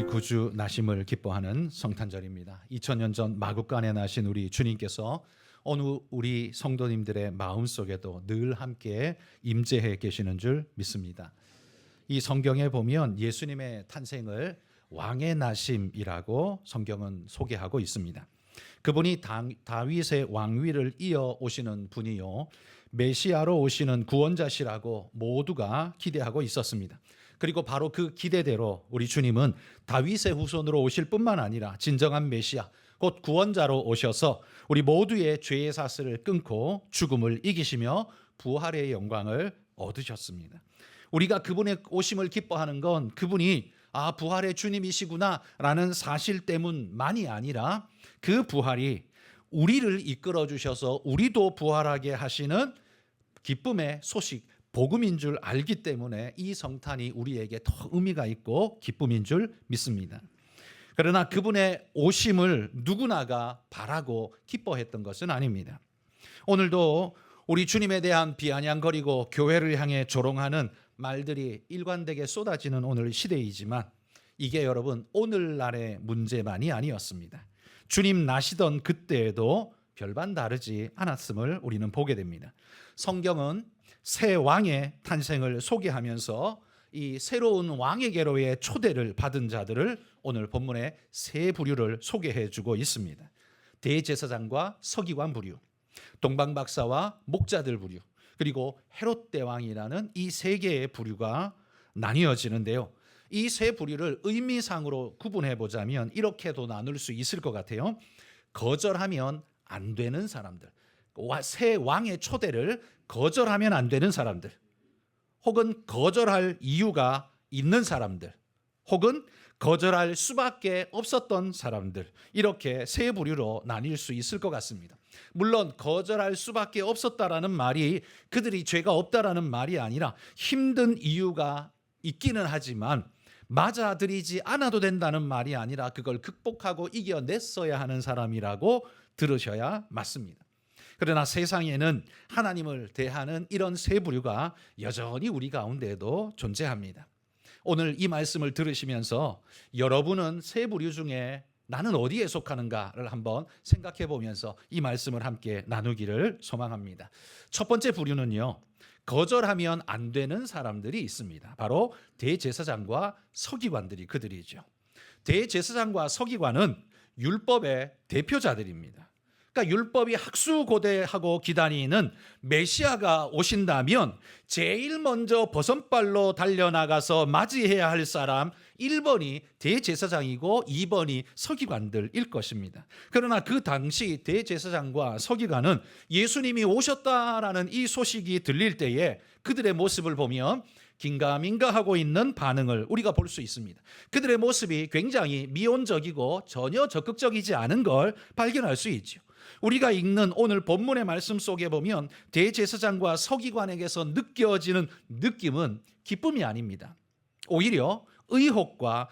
우리 구주 나심을 기뻐하는 성탄절입니다. 2000년 전 마국간에 나신 우리 주님께서 어느 우리 성도님들의 마음속에도 늘 함께 임재해 계시는 줄 믿습니다. 이 성경에 보면 예수님의 탄생을 왕의 나심이라고 성경은 소개하고 있습니다. 그분이 다윗의 왕위를 이어 오시는 분이요, 메시아로 오시는 구원자시라고 모두가 기대하고 있었습니다. 그리고 바로 그 기대대로 우리 주님은 다윗의 후손으로 오실 뿐만 아니라 진정한 메시아, 곧 구원자로 오셔서 우리 모두의 죄의 사슬을 끊고 죽음을 이기시며 부활의 영광을 얻으셨습니다. 우리가 그분의 오심을 기뻐하는 건 그분이 부활의 주님이시구나 라는 사실 때문만이 아니라 그 부활이 우리를 이끌어 주셔서 우리도 부활하게 하시는 기쁨의 소식, 복음인 줄 알기 때문에 이 성탄이 우리에게 더 의미가 있고 기쁨인 줄 믿습니다. 그러나 그분의 오심을 누구나가 바라고 기뻐했던 것은 아닙니다. 오늘도 우리 주님에 대한 비아냥거리고 교회를 향해 조롱하는 말들이 일관되게 쏟아지는 오늘 시대이지만 이게 여러분 오늘날의 문제만이 아니었습니다. 주님 나시던 그때에도 별반 다르지 않았음을 우리는 보게 됩니다. 성경은 새 왕의 탄생을 소개하면서 이 새로운 왕에게로의 초대를 받은 자들을 오늘 본문에 세 부류를 소개해 주고 있습니다. 대제사장과 서기관 부류, 동방박사와 목자들 부류, 그리고 헤롯 대왕이라는 이 세 개의 부류가 나뉘어지는데요. 이 세 부류를 의미상으로 구분해 보자면 이렇게도 나눌 수 있을 것 같아요. 거절하면 안 되는 사람들, 새 왕의 초대를 거절하면 안 되는 사람들, 혹은 거절할 이유가 있는 사람들, 혹은 거절할 수밖에 없었던 사람들, 이렇게 세 부류로 나뉠 수 있을 것 같습니다. 물론 거절할 수밖에 없었다라는 말이 그들이 죄가 없다라는 말이 아니라 힘든 이유가 있기는 하지만 맞아들이지 않아도 된다는 말이 아니라 그걸 극복하고 이겨냈어야 하는 사람이라고 들으셔야 맞습니다. 그러나 세상에는 하나님을 대하는 이런 세 부류가 여전히 우리 가운데에도 존재합니다. 오늘 이 말씀을 들으시면서 여러분은 세 부류 중에 나는 어디에 속하는가를 한번 생각해 보면서 이 말씀을 함께 나누기를 소망합니다. 첫 번째 부류는요, 거절하면 안 되는 사람들이 있습니다. 바로 대제사장과 서기관들이 그들이죠. 대제사장과 서기관은 율법의 대표자들입니다. 그러니까 율법이 학수고대하고 기다리는 메시아가 오신다면 제일 먼저 버선발로 달려나가서 맞이해야 할 사람 1번이 대제사장이고 2번이 서기관들일 것입니다. 그러나 그 당시 대제사장과 서기관은 예수님이 오셨다라는 이 소식이 들릴 때에 그들의 모습을 보면 긴가민가 하고 있는 반응을 우리가 볼 수 있습니다. 그들의 모습이 굉장히 미온적이고 전혀 적극적이지 않은 걸 발견할 수 있죠. 우리가 읽는 오늘 본문의 말씀 속에 보면 대제사장과 서기관에게서 느껴지는 느낌은 기쁨이 아닙니다. 오히려 의혹과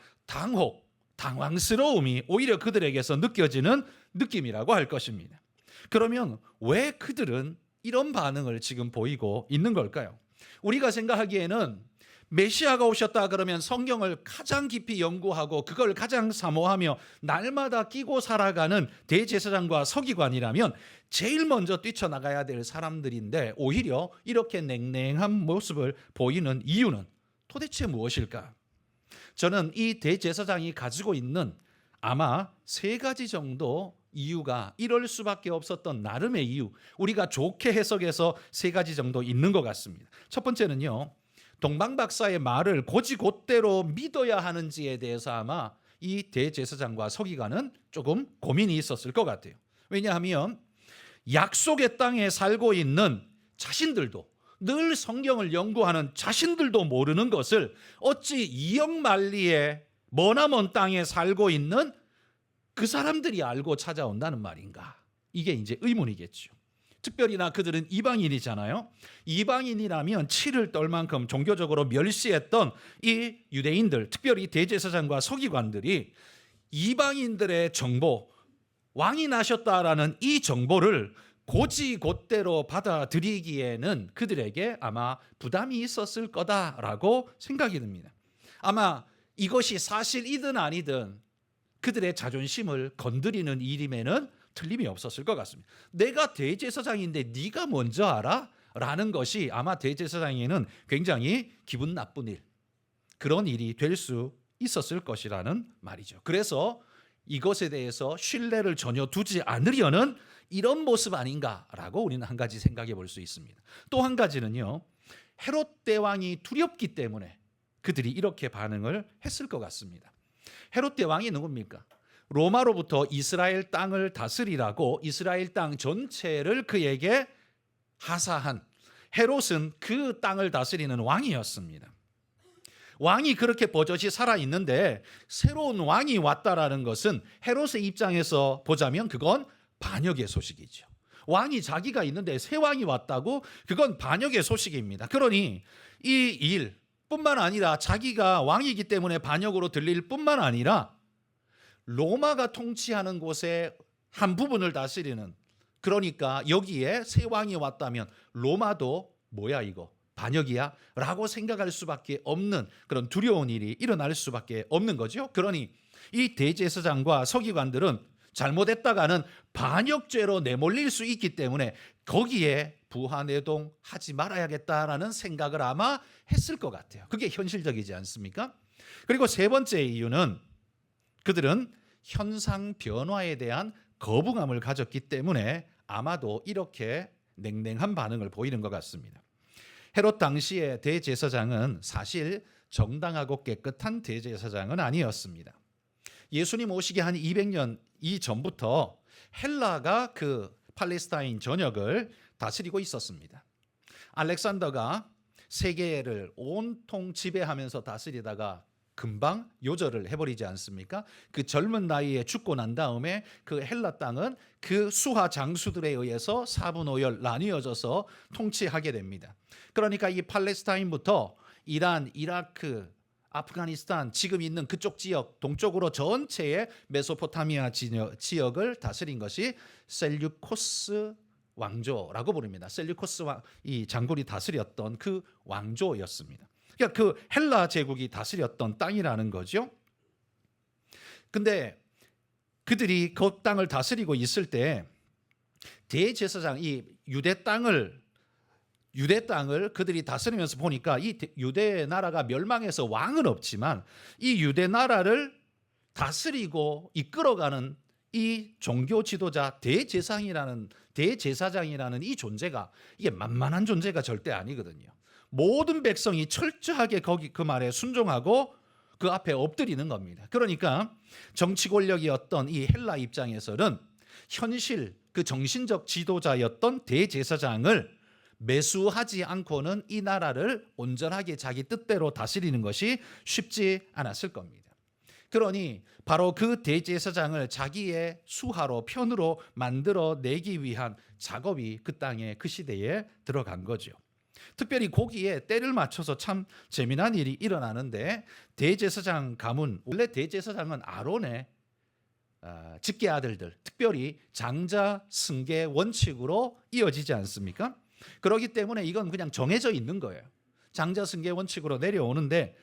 당황스러움이 오히려 그들에게서 느껴지는 느낌이라고 할 것입니다. 그러면 왜 그들은 이런 반응을 지금 보이고 있는 걸까요? 우리가 생각하기에는 메시아가 오셨다 그러면 성경을 가장 깊이 연구하고 그걸 가장 사모하며 날마다 끼고 살아가는 대제사장과 서기관이라면 제일 먼저 뛰쳐나가야 될 사람들인데 오히려 이렇게 냉랭한 모습을 보이는 이유는 도대체 무엇일까? 저는 이 대제사장이 가지고 있는 아마 세 가지 정도 이유가 이럴 수밖에 없었던 나름의 이유, 우리가 좋게 해석해서 세 가지 정도 있는 것 같습니다. 첫 번째는요, 동방박사의 말을 곧이곧대로 믿어야 하는지에 대해서 아마 이 대제사장과 서기관은 조금 고민이 있었을 것 같아요. 왜냐하면 약속의 땅에 살고 있는 자신들도, 늘 성경을 연구하는 자신들도 모르는 것을 어찌 이역만리의 머나먼 땅에 살고 있는 그 사람들이 알고 찾아온다는 말인가? 이게 이제 의문이겠죠. 특별히나 그들은 이방인이잖아요. 이방인이라면 치를 떨 만큼 종교적으로 멸시했던 이 유대인들, 특별히 대제사장과 서기관들이 이방인들의 정보, 왕이 나셨다라는 이 정보를 곧이곧대로 받아들이기에는 그들에게 아마 부담이 있었을 거다라고 생각이 듭니다. 아마 이것이 사실이든 아니든 그들의 자존심을 건드리는 일임에는 틀림이 없었을 것 같습니다. 내가 대제사장인데 네가 먼저 알아? 라는 것이 아마 대제사장에게는 굉장히 기분 나쁜 일, 그런 일이 될 수 있었을 것이라는 말이죠. 그래서 이것에 대해서 신뢰를 전혀 두지 않으려는 이런 모습 아닌가라고 우리는 한 가지 생각해 볼 수 있습니다. 또 한 가지는요, 헤롯 대왕이 두렵기 때문에 그들이 이렇게 반응을 했을 것 같습니다. 헤롯 대왕이 누굽니까? 로마로부터 이스라엘 땅을 다스리라고 이스라엘 땅 전체를 그에게 하사한 헤롯은 그 땅을 다스리는 왕이었습니다. 왕이 그렇게 버젓이 살아있는데 새로운 왕이 왔다라는 것은 헤롯의 입장에서 보자면 그건 반역의 소식이죠. 왕이 자기가 있는데 새 왕이 왔다고? 그건 반역의 소식입니다. 그러니 이 일뿐만 아니라 자기가 왕이기 때문에 반역으로 들릴 뿐만 아니라 로마가 통치하는 곳의 한 부분을 다스리는, 그러니까 여기에 새 왕이 왔다면 로마도 뭐야 이거 반역이야? 라고 생각할 수밖에 없는 그런 두려운 일이 일어날 수밖에 없는 거죠. 그러니 이 대제사장과 서기관들은 잘못했다가는 반역죄로 내몰릴 수 있기 때문에 거기에 부하내동하지 말아야겠다라는 생각을 아마 했을 것 같아요. 그게 현실적이지 않습니까? 그리고 세 번째 이유는 그들은 현상 변화에 대한 거부감을 가졌기 때문에 아마도 이렇게 냉랭한 반응을 보이는 것 같습니다. 헤롯 당시의 대제사장은 사실 정당하고 깨끗한 대제사장은 아니었습니다. 예수님 오시기 한 200년 이전부터 헬라가 그 팔레스타인 전역을 다스리고 있었습니다. 알렉산더가 세계를 온통 지배하면서 다스리다가 금방 요절을 해버리지 않습니까? 그 젊은 나이에 죽고 난 다음에 그 헬라 땅은 그 수하 장수들에 의해서 4분 5열 나뉘어져서 통치하게 됩니다. 그러니까 이 팔레스타인부터 이란, 이라크, 아프가니스탄 지금 있는 그쪽 지역 동쪽으로 전체의 메소포타미아 지역을 다스린 것이 셀류코스 왕조라고 부릅니다. 셀류코스 이 장군이 다스렸던 그 왕조였습니다. 그러니까 그 헬라 제국이 다스렸던 땅이라는 거죠. 근데 그들이 그 땅을 다스리고 있을 때 대제사장 이 유대 땅을 그들이 다스리면서 보니까 이 유대 나라가 멸망해서 왕은 없지만 이 유대 나라를 다스리고 이끌어가는 이 종교 지도자 대제사장이라는 이 존재가 이게 만만한 존재가 절대 아니거든요. 모든 백성이 철저하게 거기 그 말에 순종하고 그 앞에 엎드리는 겁니다. 그러니까 정치 권력이었던 이 헬라 입장에서는 현실 그 정신적 지도자였던 대제사장을 매수하지 않고는 이 나라를 온전하게 자기 뜻대로 다스리는 것이 쉽지 않았을 겁니다. 그러니 바로 그 대제사장을 자기의 수하로 편으로 만들어내기 위한 작업이 그 땅에 그 시대에 들어간 거죠. 특별히 거기에 때를 맞춰서 참 재미난 일이 일어나는데 대제사장 가문, 원래 대제사장은 아론의 직계 아들들, 특별히 장자 승계 원칙으로 이어지지 않습니까? 그렇기 때문에 이건 그냥 정해져 있는 거예요. 장자 승계 원칙으로 내려오는데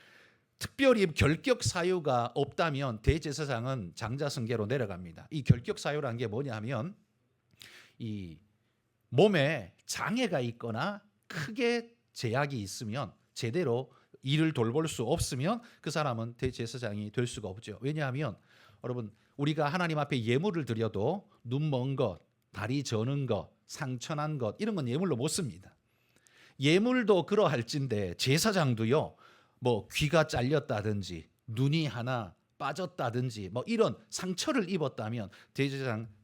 특별히 결격 사유가 없다면 대제사장은 장자 승계로 내려갑니다. 이 결격 사유라는 게 뭐냐면 이 몸에 장애가 있거나 크게 제약이 있으면 제대로 일을 돌볼 수 없으면 그 사람은 대제사장이 될 수가 없죠. 왜냐하면 여러분 우리가 하나님 앞에 예물을 드려도 눈 먼 것, 다리 저는 것, 상처난 것 이런 건 예물로 못 씁니다. 예물도 그러할진데 제사장도요. 뭐 귀가 잘렸다든지 눈이 하나 빠졌다든지 뭐 이런 상처를 입었다면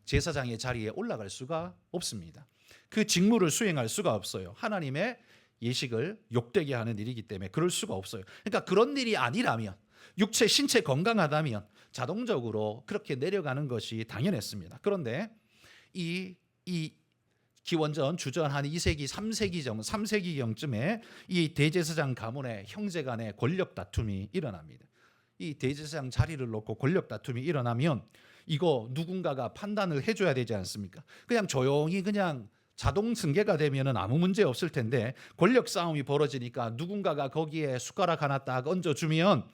제사장의 자리에 올라갈 수가 없습니다. 그 직무를 수행할 수가 없어요. 하나님의 예식을 욕되게 하는 일이기 때문에 그럴 수가 없어요. 그러니까 그런 일이 아니라면 육체 신체 건강하다면 자동적으로 그렇게 내려가는 것이 당연했습니다. 그런데 이 기원전 주전 한 2세기 3세기경쯤에 이 대제사장 가문의 형제 간의 권력 다툼이 일어납니다. 이 대제사장 자리를 놓고 권력 다툼이 일어나면 이거 누군가가 판단을 해줘야 되지 않습니까? 그냥 조용히 그냥 자동 승계가 되면은 아무 문제 없을 텐데 권력 싸움이 벌어지니까 누군가가 거기에 숟가락 하나 딱 얹어주면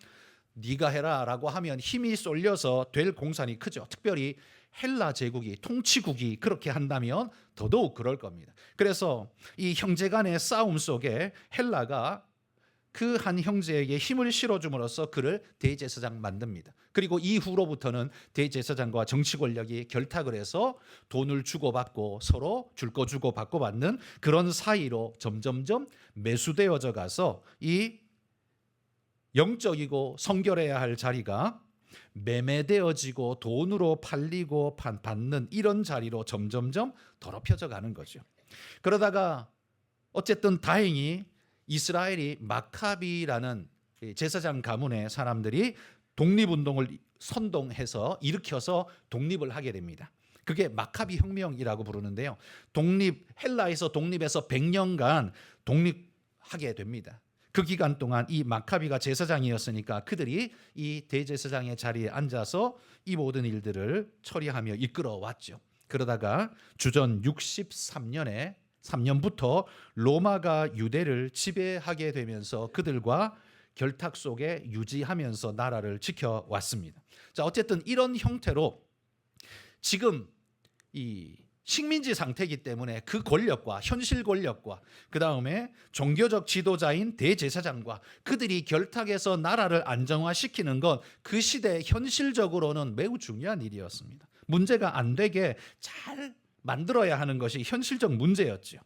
네가 해라라고 하면 힘이 쏠려서 될 공산이 크죠. 특별히 헬라 제국이 통치국이 그렇게 한다면 더더욱 그럴 겁니다. 그래서 이 형제 간의 싸움 속에 헬라가 그 한 형제에게 힘을 실어줌으로써 그를 대제사장 만듭니다. 그리고 이후로부터는 대제사장과 정치 권력이 결탁을 해서 돈을 주고받고 서로 줄 거 주고받고 받는 그런 사이로 점점점 매수되어져 가서 이 영적이고 성결해야 할 자리가 매매되어지고 돈으로 팔리고 받는 이런 자리로 점점점 더럽혀져 가는 거죠. 그러다가 어쨌든 다행히 이스라엘이 마카비라는 제사장 가문의 사람들이 독립운동을 선동해서 일으켜서 독립을 하게 됩니다. 그게 마카비 혁명이라고 부르는데요. 헬라에서 독립해서 100년간 독립하게 됩니다. 그 기간 동안 이 마카비가 제사장이었으니까 그들이 이 대제사장의 자리에 앉아서 이 모든 일들을 처리하며 이끌어 왔죠. 그러다가 주전 63년에 3년부터 로마가 유대를 지배하게 되면서 그들과 결탁 속에 유지하면서 나라를 지켜왔습니다. 자, 어쨌든 이런 형태로 지금 이 식민지 상태이기 때문에 그 권력과 현실 권력과 그 다음에 종교적 지도자인 대제사장과 그들이 결탁해서 나라를 안정화시키는 건 그 시대 현실적으로는 매우 중요한 일이었습니다. 문제가 안 되게 잘 만들어야 하는 것이 현실적 문제였죠.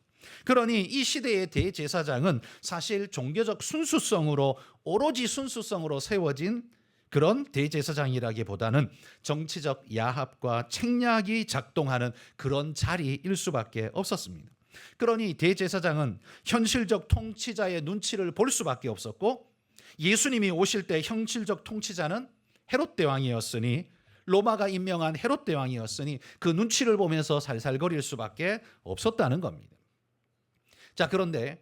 그러니 이 시대의 대제사장은 사실 종교적 순수성으로 오로지 순수성으로 세워진 그런 대제사장이라기보다는 정치적 야합과 책략이 작동하는 그런 자리일 수밖에 없었습니다. 그러니 대제사장은 현실적 통치자의 눈치를 볼 수밖에 없었고 예수님이 오실 때 현실적 통치자는 헤롯 대왕이었으니 로마가 임명한 헤롯 대왕이었으니 그 눈치를 보면서 살살거릴 수밖에 없었다는 겁니다. 자, 그런데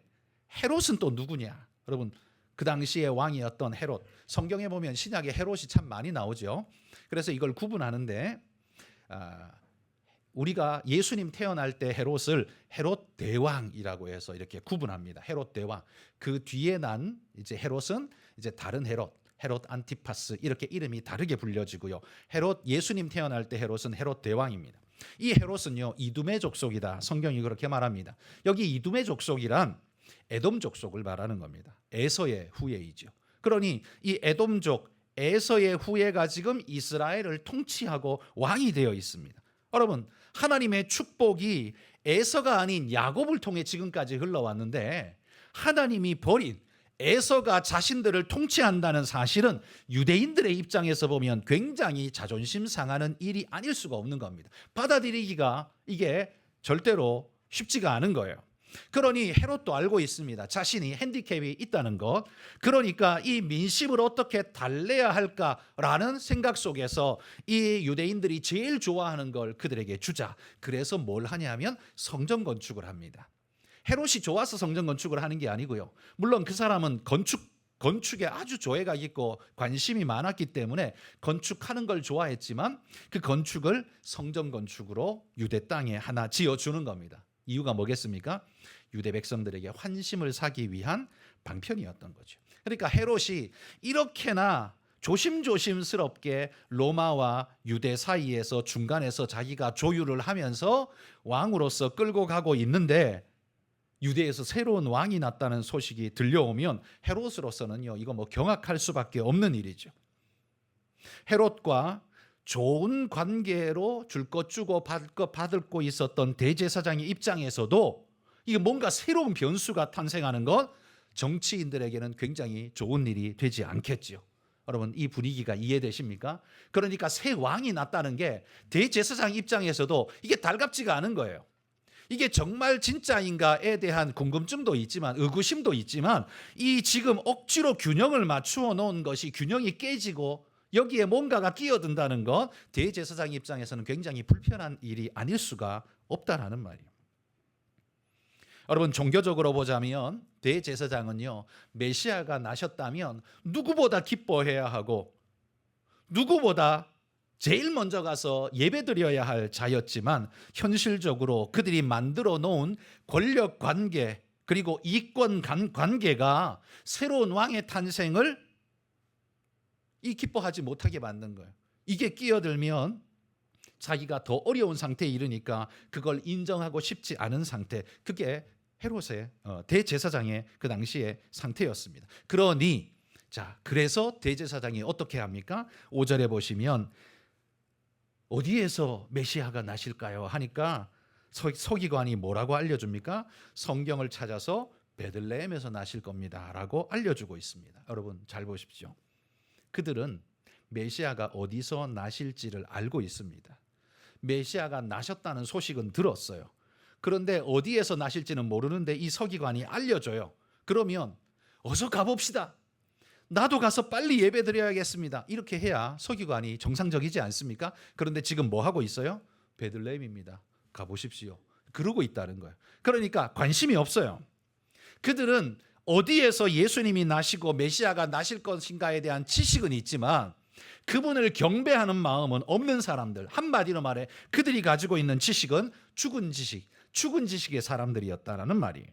헤롯은 또 누구냐? 여러분, 그 당시의 왕이었던 헤롯. 성경에 보면 신약에 헤롯이 참 많이 나오죠. 그래서 이걸 구분하는데 우리가 예수님 태어날 때 헤롯을 헤롯 대왕이라고 해서 이렇게 구분합니다. 헤롯 대왕. 그 뒤에 난 이제 헤롯은 이제 다른 헤롯 안티파스 이렇게 이름이 다르게 불려지고요. 헤롯 예수님 태어날 때 헤롯은 헤롯 대왕입니다. 이 헤롯은요 이두메 족속이다. 성경이 그렇게 말합니다. 여기 이두메 족속이란 에돔 족속을 말하는 겁니다. 에서의 후예이죠. 그러니 이 에돔족 에서의 후예가 지금 이스라엘을 통치하고 왕이 되어 있습니다. 여러분, 하나님의 축복이 에서가 아닌 야곱을 통해 지금까지 흘러왔는데 하나님이 버린 에서가 자신들을 통치한다는 사실은 유대인들의 입장에서 보면 굉장히 자존심 상하는 일이 아닐 수가 없는 겁니다. 받아들이기가 이게 절대로 쉽지가 않은 거예요. 그러니 헤롯도 알고 있습니다. 자신이 핸디캡이 있다는 것. 그러니까 이 민심을 어떻게 달래야 할까라는 생각 속에서 이 유대인들이 제일 좋아하는 걸 그들에게 주자. 그래서 뭘 하냐면 성전 건축을 합니다. 헤롯이 좋아서 성전 건축을 하는 게 아니고요. 물론 그 사람은 건축에 아주 조예가 있고 관심이 많았기 때문에 건축하는 걸 좋아했지만 그 건축을 성전 건축으로 유대 땅에 하나 지어주는 겁니다. 이유가 뭐겠습니까? 유대 백성들에게 환심을 사기 위한 방편이었던 거죠. 그러니까 헤롯이 이렇게나 조심조심스럽게 로마와 유대 사이에서 중간에서 자기가 조율을 하면서 왕으로서 끌고 가고 있는데 유대에서 새로운 왕이 났다는 소식이 들려오면 헤롯으로서는요 이거 뭐 경악할 수밖에 없는 일이죠. 헤롯과 좋은 관계로 줄 것 주고 받고 있었던 대제사장의 입장에서도 이게 뭔가 새로운 변수가 탄생하는 것 정치인들에게는 굉장히 좋은 일이 되지 않겠죠. 여러분, 이 분위기가 이해되십니까? 그러니까 새 왕이 났다는 게 대제사장 입장에서도 이게 달갑지가 않은 거예요. 이게 정말 진짜인가에 대한 궁금증도 있지만 의구심도 있지만 이 지금 억지로 균형을 맞추어 놓은 것이 균형이 깨지고 여기에 뭔가가 끼어든다는 건 대제사장 입장에서는 굉장히 불편한 일이 아닐 수가 없다라는 말이에요. 여러분, 종교적으로 보자면 대제사장은요 메시아가 나셨다면 누구보다 기뻐해야 하고 누구보다 제일 먼저 가서 예배드려야 할 자였지만 현실적으로 그들이 만들어 놓은 권력 관계 그리고 이권 관계가 새로운 왕의 탄생을 이 기뻐하지 못하게 만든 거예요. 이게 끼어들면 자기가 더 어려운 상태에 이르니까 그걸 인정하고 싶지 않은 상태. 그게 헤롯의 대제사장의 그 당시의 상태였습니다. 그러니 자, 그래서 대제사장이 어떻게 합니까? 5절에 보시면 어디에서 메시아가 나실까요? 하니까 서기관이 뭐라고 알려줍니까? 성경을 찾아서 베들레헴에서 나실 겁니다 라고 알려주고 있습니다. 여러분 잘 보십시오. 그들은 메시아가 어디서 나실지를 알고 있습니다. 메시아가 나셨다는 소식은 들었어요. 그런데 어디에서 나실지는 모르는데 이 서기관이 알려줘요. 그러면 어서 가봅시다. 나도 가서 빨리 예배 드려야겠습니다. 이렇게 해야 서기관이 정상적이지 않습니까? 그런데 지금 뭐 하고 있어요? 베들레헴입니다. 가보십시오. 그러고 있다는 거예요. 그러니까 관심이 없어요. 그들은 어디에서 예수님이 나시고 메시아가 나실 것인가에 대한 지식은 있지만 그분을 경배하는 마음은 없는 사람들. 한마디로 말해 그들이 가지고 있는 지식은 죽은 지식의 사람들이었다라는 말이에요.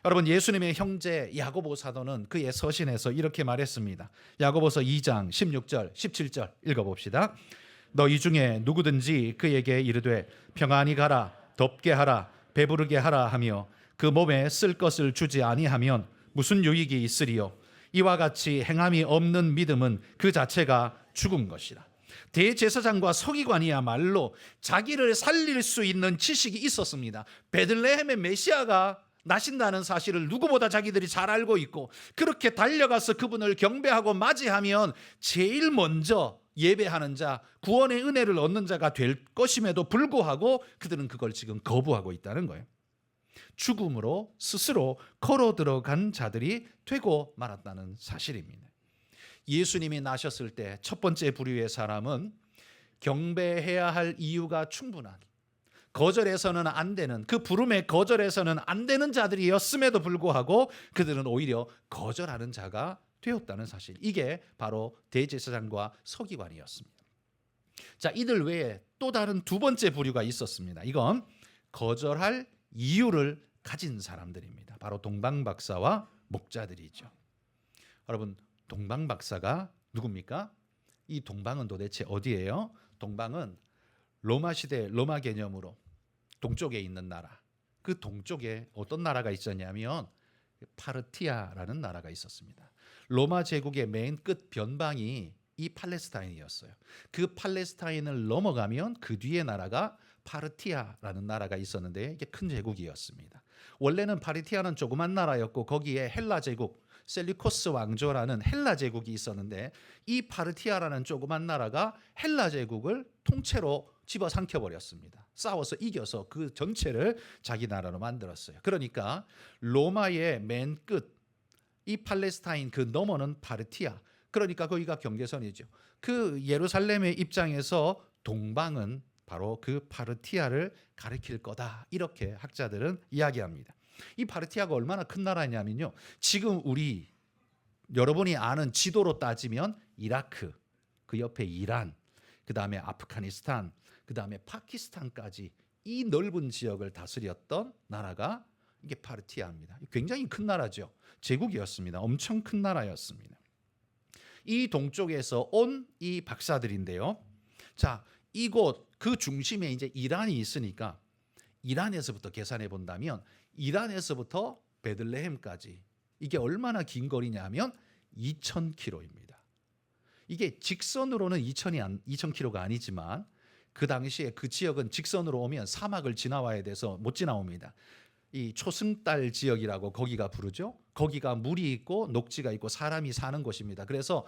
여러분 예수님의 형제 야고보 사도는 그의 서신에서 이렇게 말했습니다. 야고보서 2장 16절 17절 읽어봅시다. 너희 중에 누구든지 그에게 이르되 평안히 가라 덥게 하라 배부르게 하라 하며 그 몸에 쓸 것을 주지 아니하면 무슨 유익이 있으리요. 이와 같이 행함이 없는 믿음은 그 자체가 죽은 것이라. 대제사장과 서기관이야말로 자기를 살릴 수 있는 지식이 있었습니다. 베들레헴의 메시아가 나신다는 사실을 누구보다 자기들이 잘 알고 있고 그렇게 달려가서 그분을 경배하고 맞이하면 제일 먼저 예배하는 자, 구원의 은혜를 얻는 자가 될 것임에도 불구하고 그들은 그걸 지금 거부하고 있다는 거예요. 죽음으로 스스로 걸어 들어간 자들이 되고 말았다는 사실입니다. 예수님이 나셨을 때 첫 번째 부류의 사람은 경배해야 할 이유가 충분한 거절해서는 안 되는 그 부름에 거절해서는 안 되는 자들이었음에도 불구하고 그들은 오히려 거절하는 자가 되었다는 사실. 이게 바로 대제사장과 서기관이었습니다. 자, 이들 외에 또 다른 두 번째 부류가 있었습니다. 이건 거절할 이유를 가진 사람들입니다. 바로 동방박사와 목자들이죠. 여러분 동방박사가 누굽니까? 이 동방은 도대체 어디예요? 동방은 로마 시대 로마 개념으로 동쪽에 있는 나라. 그 동쪽에 어떤 나라가 있었냐면 파르티아라는 나라가 있었습니다. 로마 제국의 맨 끝 변방이 이 팔레스타인이었어요. 그 팔레스타인을 넘어가면 그 뒤에 나라가 파르티아라는 나라가 있었는데 이게 큰 제국이었습니다. 원래는 파르티아는 조그만 나라였고 거기에 헬라 제국, 셀리코스 왕조라는 헬라 제국이 있었는데 이 파르티아라는 조그만 나라가 헬라 제국을 통째로 집어삼켜 버렸습니다. 싸워서 이겨서 그 전체를 자기 나라로 만들었어요. 그러니까 로마의 맨 끝, 이 팔레스타인 그 너머는 파르티아. 그러니까 거기가 경계선이죠. 그 예루살렘의 입장에서 동방은 바로 그 파르티아를 가리킬 거다. 이렇게 학자들은 이야기합니다. 이 파르티아가 얼마나 큰 나라냐면요. 지금 여러분이 아는 지도로 따지면 이라크, 그 옆에 이란, 그 다음에 아프가니스탄, 그 다음에 파키스탄까지 이 넓은 지역을 다스렸던 나라가 이게 파르티아입니다. 굉장히 큰 나라죠. 제국이었습니다. 엄청 큰 나라였습니다. 이 동쪽에서 온 이 박사들인데요. 자, 이곳 그 중심에 이제 이란이 있으니까 이란에서부터 계산해 본다면 이란에서부터 베들레헴까지 이게 얼마나 긴 거리냐면 2,000km입니다. 이게 직선으로는 2,000km가 아니지만 그 당시에 그 지역은 직선으로 오면 사막을 지나와야 돼서 못 지나옵니다. 이 초승달 지역이라고 거기가 부르죠. 거기가 물이 있고 녹지가 있고 사람이 사는 곳입니다. 그래서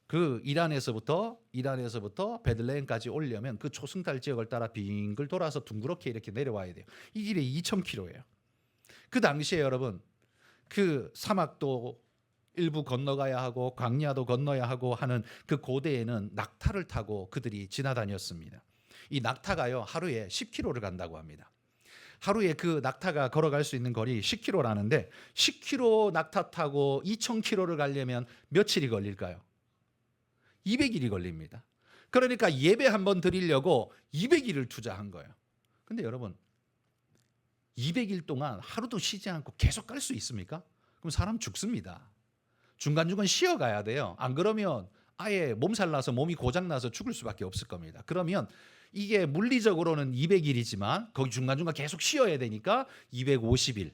그 이란에서부터 베들레헴까지 오려면 그 초승달 지역을 따라 빙글 돌아서 둥그렇게 이렇게 내려와야 돼요. 이 길이 2,000km예요. 그 당시에 여러분 그 사막도 일부 건너가야 하고 광야도 건너야 하고 하는 그 고대에는 낙타를 타고 그들이 지나다녔습니다. 이 낙타가요 하루에 10km를 간다고 합니다. 하루에 그 낙타가 걸어갈 수 있는 거리 10km라는데 10km 낙타 타고 2,000km를 가려면 며칠이 걸릴까요? 200일이 걸립니다. 그러니까 예배 한번 드리려고 200일을 투자한 거예요. 근데 여러분 200일 동안 하루도 쉬지 않고 계속 갈 수 있습니까? 그럼 사람 죽습니다. 중간중간 쉬어가야 돼요. 안 그러면 아예 몸살 나서 몸이 고장 나서 죽을 수밖에 없을 겁니다. 그러면 이게 물리적으로는 200일이지만 거기 중간중간 계속 쉬어야 되니까 250일,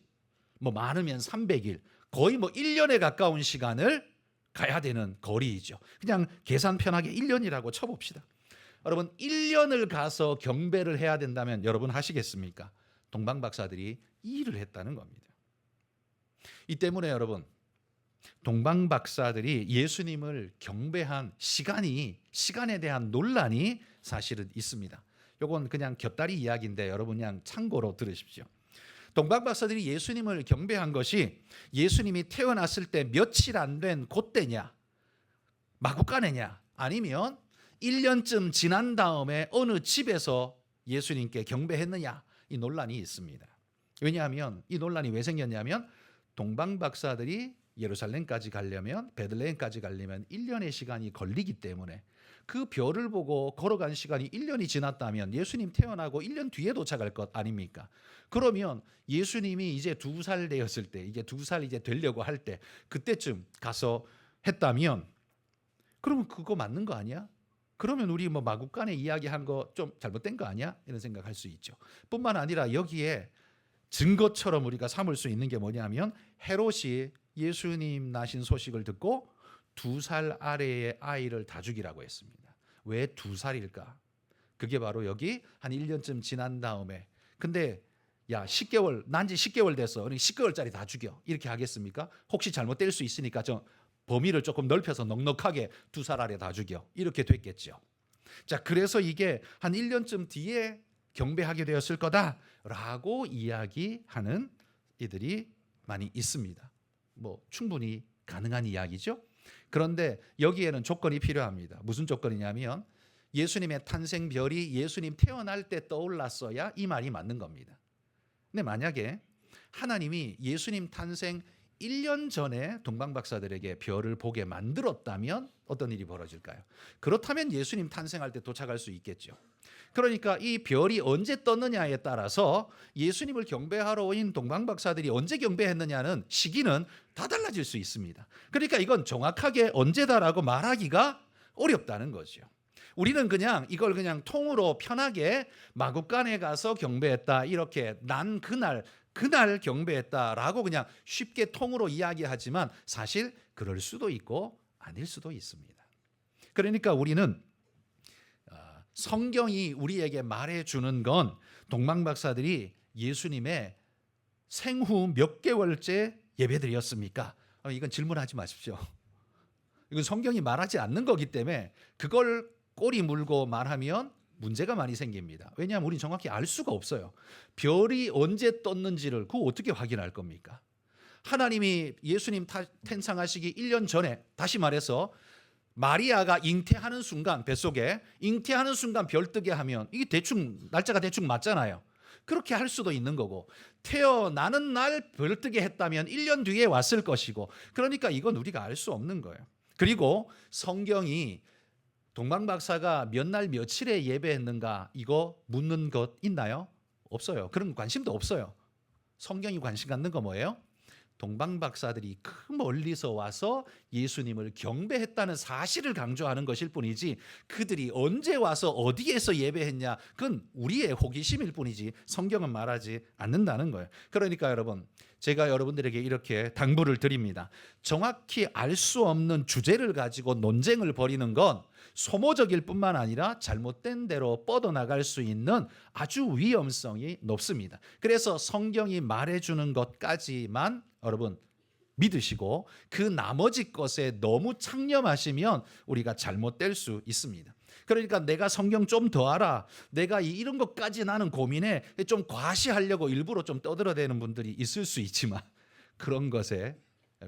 뭐 많으면 300일, 거의 뭐 1년에 가까운 시간을 가야 되는 거리이죠. 그냥 계산 편하게 1년이라고 쳐봅시다. 여러분 1년을 가서 경배를 해야 된다면 여러분 하시겠습니까? 동방 박사들이 이 일을 했다는 겁니다. 이 때문에 여러분 동방 박사들이 예수님을 경배한 시간에 대한 논란이 사실은 있습니다. 이건 그냥 곁다리 이야기인데 여러분 그냥 참고로 들으십시오. 동방 박사들이 예수님을 경배한 것이 예수님이 태어났을 때 며칠 안 된 그때냐, 마구간에냐, 아니면 1년쯤 지난 다음에 어느 집에서 예수님께 경배했느냐, 이 논란이 있습니다. 왜냐하면 이 논란이 왜 생겼냐면 동방 박사들이 예루살렘까지 가려면, 베들레헴까지 가려면 1년의 시간이 걸리기 때문에 그 별을 보고 걸어간 시간이 1년이 지났다면 예수님 태어나고 1년 뒤에 도착할 것 아닙니까? 그러면 예수님이 이제 2살 되었을 때, 이제 2살 이제 되려고 할 때 그때쯤 가서 했다면 그러면 그거 맞는 거 아니야? 그러면 우리 뭐 마구간에 이야기한 거 좀 잘못된 거 아니야? 이런 생각할 수 있죠. 뿐만 아니라 여기에 증거처럼 우리가 삼을 수 있는 게 뭐냐면 헤롯이 예수님 나신 소식을 듣고 2살 아래의 아이를 다 죽이라고 했습니다. 왜 2살일까? 그게 바로 여기 한 1년쯤 지난 다음에, 근데 야 10개월, 난지 10개월 됐어, 그러니까 10개월짜리 다 죽여, 이렇게 하겠습니까? 혹시 잘못될 수 있으니까 좀 범위를 조금 넓혀서 넉넉하게 2살 아래 다 죽여, 이렇게 됐겠죠. 자, 그래서 이게 한 1년쯤 뒤에 경배하게 되었을 거다라고 이야기하는 이들이 많이 있습니다. 뭐 충분히 가능한 이야기죠. 그런데 여기에는 조건이 필요합니다. 무슨 조건이냐면 예수님의 탄생별이 예수님 태어날 때 떠올랐어야 이 말이 맞는 겁니다. 근데 만약에 하나님이 예수님 탄생 1년 전에 동방 박사들에게 별을 보게 만들었다면 어떤 일이 벌어질까요? 그렇다면 예수님 탄생할 때 도착할 수 있겠죠. 그러니까 이 별이 언제 떴느냐에 따라서 예수님을 경배하러 온 동방 박사들이 언제 경배했느냐는 시기는 다 달라질 수 있습니다. 그러니까 이건 정확하게 언제다라고 말하기가 어렵다는 거죠. 우리는 그냥 이걸 그냥 통으로 편하게 마구간에 가서 경배했다, 이렇게 난 그날 경배했다라고 그냥 쉽게 통으로 이야기하지만 사실 그럴 수도 있고 아닐 수도 있습니다. 그러니까 우리는 성경이 우리에게 말해주는 건 동방 박사들이 예수님의 생후 몇 개월째 예배드렸습니까? 이건 질문하지 마십시오. 이건 성경이 말하지 않는 거기 때문에 그걸 꼬리 물고 말하면 문제가 많이 생깁니다. 왜냐하면 우리는 정확히 알 수가 없어요. 별이 언제 떴는지를 그거 어떻게 확인할 겁니까? 하나님이 예수님 탄생하시기 1년 전에, 다시 말해서 마리아가 잉태하는 순간, 뱃속에 잉태하는 순간 별 뜨게 하면 이게 대충 날짜가 대충 맞잖아요. 그렇게 할 수도 있는 거고, 태어나는 날 별 뜨게 했다면 1년 뒤에 왔을 것이고, 그러니까 이건 우리가 알 수 없는 거예요. 그리고 성경이 동방 박사가 몇 날 며칠에 예배했는가 이거 묻는 것 있나요? 없어요. 그런 관심도 없어요. 성경이 관심 갖는 거 뭐예요? 동방 박사들이 그 멀리서 와서 예수님을 경배했다는 사실을 강조하는 것일 뿐이지 그들이 언제 와서 어디에서 예배했냐 그건 우리의 호기심일 뿐이지 성경은 말하지 않는다는 거예요. 그러니까 여러분, 제가 여러분들에게 이렇게 당부를 드립니다. 정확히 알 수 없는 주제를 가지고 논쟁을 벌이는 건 소모적일 뿐만 아니라 잘못된 대로 뻗어나갈 수 있는 아주 위험성이 높습니다. 그래서 성경이 말해주는 것까지만 여러분 믿으시고 그 나머지 것에 너무 창념하시면 우리가 잘못될 수 있습니다. 그러니까 내가 성경 좀 더 알아, 내가 이런 것까지 나는 고민해, 좀 과시하려고 일부러 좀 떠들어대는 분들이 있을 수 있지만 그런 것에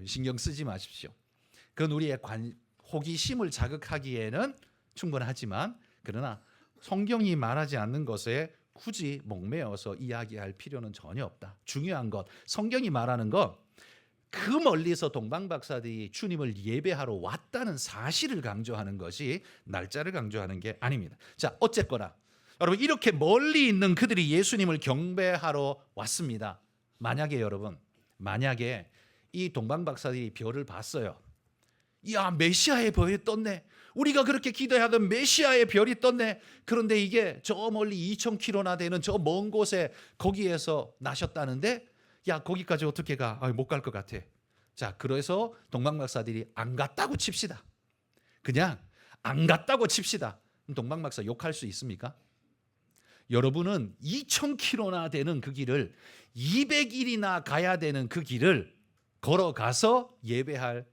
신경 쓰지 마십시오. 그건 우리의 호기심을 자극하기에는 충분하지만 그러나 성경이 말하지 않는 것에 굳이 목매어서 이야기할 필요는 전혀 없다. 중요한 것, 성경이 말하는 것, 그 멀리서 동방 박사들이 주님을 예배하러 왔다는 사실을 강조하는 것이 날짜를 강조하는 게 아닙니다. 자, 어쨌거나 여러분 이렇게 멀리 있는 그들이 예수님을 경배하러 왔습니다. 만약에 여러분, 만약에 이 동방 박사들이 별을 봤어요. 야, 메시아의 별이 떴네. 우리가 그렇게 기도하던 메시아의 별이 떴네. 그런데 이게 저 멀리 2,000km나 되는 저 먼 곳에 거기에서 나셨다는데, 야, 거기까지 어떻게 가? 못 갈 것 같아. 자, 그래서 동방박사들이 안 갔다고 칩시다. 그냥 안 갔다고 칩시다. 동방박사 욕할 수 있습니까? 여러분은 2,000km나 되는 그 길을 200일이나 가야 되는 그 길을 걸어가서 예배할